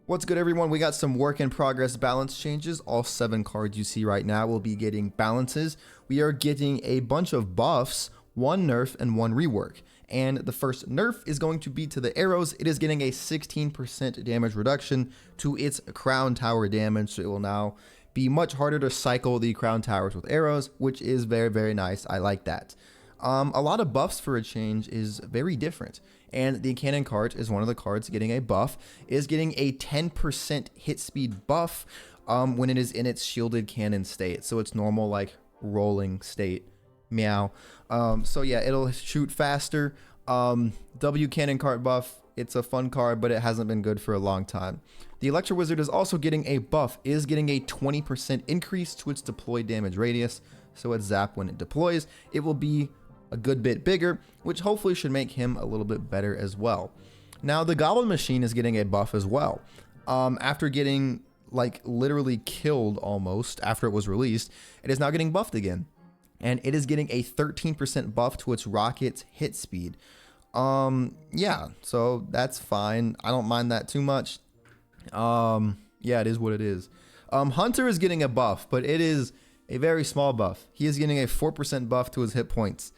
What's good, everyone? We got some work in progress balance changes. All 7 cards you see right now will be getting balances. We are getting a bunch of buffs, 1 nerf and 1 rework. And the first nerf is going to be to the arrows. It is getting a 16% damage reduction to its crown tower damage. So it will now be much harder to cycle the crown towers with arrows, which is very, very nice. I like that. A lot of buffs for a change is very different. And the cannon cart is one of the cards getting a buff. It is getting a 10% hit speed buff when it is in its shielded cannon state. So it's normal, like, rolling state. Meow. So yeah, it'll shoot faster. W cannon cart buff. It's a fun card, but it hasn't been good for a long time. The Electro Wizard is also getting a buff. It is getting a 20% increase to its deployed damage radius. So it's zap when it deploys. It will be a good bit bigger, which hopefully should make him a little bit better as well. Now the Goblin Machine is getting a buff as well. After getting like literally killed almost after it was released, it is now getting buffed again. And it is getting a 13% buff to its rocket's hit speed. Yeah, so that's fine. I don't mind that too much. Yeah, it is what it is. Hunter is getting a buff, but it is a very small buff. He is getting a 4% buff to his hit points.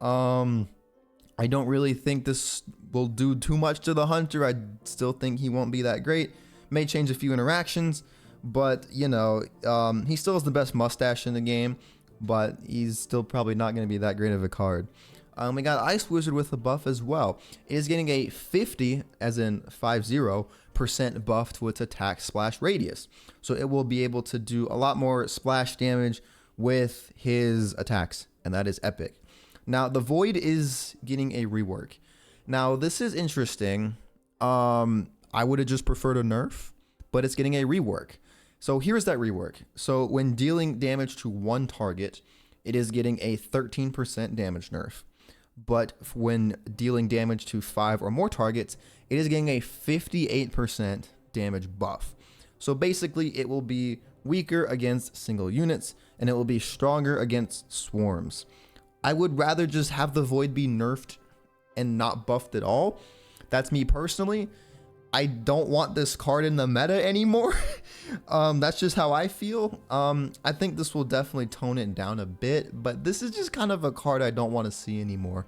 I don't really think this will do too much to the Hunter. I still think he won't be that great. May change a few interactions, but you know, he still has the best mustache in the game, but he's still probably not going to be that great of a card. We got Ice Wizard with a buff as well. It is getting a 50, as in 50% buff to its attack splash radius. So it will be able to do a lot more splash damage with his attacks, and that is epic. Now, the Void is getting a rework. Now, this is interesting. I would have just preferred a nerf, but it's getting a rework. So here's that rework. So when dealing damage to 1 target, it is getting a 13% damage nerf. But when dealing damage to 5 or more targets, it is getting a 58% damage buff. So basically, it will be weaker against single units, and it will be stronger against swarms. I would rather just have the Void be nerfed and not buffed at all. That's me personally. I don't want this card in the meta anymore. That's just how I feel. I think this will definitely tone it down a bit, but this is just kind of a card I don't want to see anymore.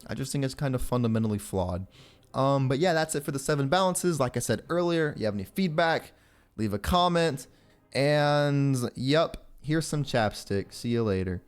I just think it's kind of fundamentally flawed. But yeah, that's it for the 7 balances. Like I said earlier, you have any feedback, leave a comment. And yep, here's some chapstick. See you later.